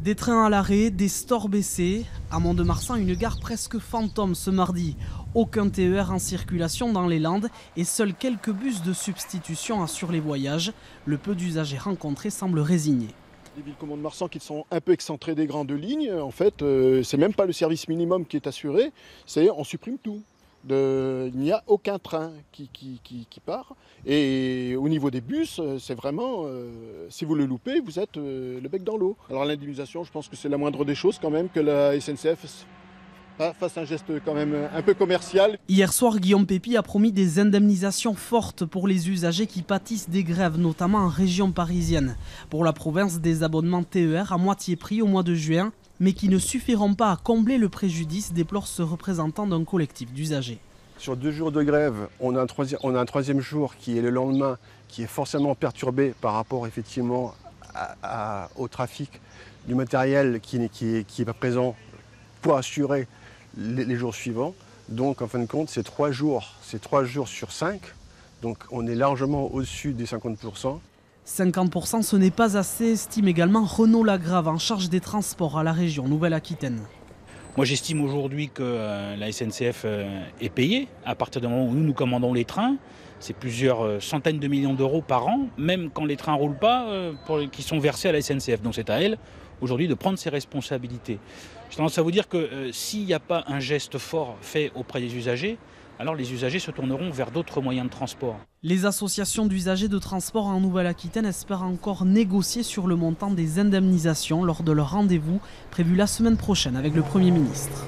Des trains à l'arrêt, des stores baissés. À Mont-de-Marsan, une gare presque fantôme ce mardi. Aucun TER en circulation dans les Landes et seuls quelques bus de substitution assurent les voyages. Le peu d'usagers rencontrés semblent résignés. Les villes comme Mont-de-Marsan qui sont un peu excentrées des grandes lignes, en fait, c'est même pas le service minimum qui est assuré, c'est on supprime tout. Il n'y a aucun train qui part. Et au niveau des bus, c'est vraiment, si vous le loupez, vous êtes le bec dans l'eau. Alors l'indemnisation, je pense que c'est la moindre des choses quand même que la SNCF fasse un geste quand même un peu commercial. Hier soir, Guillaume Pépi a promis des indemnisations fortes pour les usagers qui pâtissent des grèves, notamment en région parisienne. Pour la province, des abonnements TER à moitié prix au mois de juin, mais qui ne suffiront pas à combler le préjudice, déplore ce représentant d'un collectif d'usagers. Sur 2 jours de grève, on a un troisième jour qui est le lendemain, qui est forcément perturbé par rapport effectivement au trafic du matériel qui n'est pas présent pour assurer les jours suivants. Donc en fin de compte, c'est 3 jours sur 5. Donc on est largement au-dessus des 50%. 50%, ce n'est pas assez, estime également Renaud Lagrave, en charge des transports à la région Nouvelle-Aquitaine. Moi j'estime aujourd'hui que la SNCF est payée à partir du moment où nous commandons les trains. C'est plusieurs centaines de millions d'euros par an, même quand les trains ne roulent pas, qui sont versés à la SNCF. Donc c'est à elle aujourd'hui de prendre ses responsabilités. J'ai tendance à vous dire que s'il n'y a pas un geste fort fait auprès des usagers, alors les usagers se tourneront vers d'autres moyens de transport. Les associations d'usagers de transport en Nouvelle-Aquitaine espèrent encore négocier sur le montant des indemnisations lors de leur rendez-vous prévu la semaine prochaine avec le Premier ministre.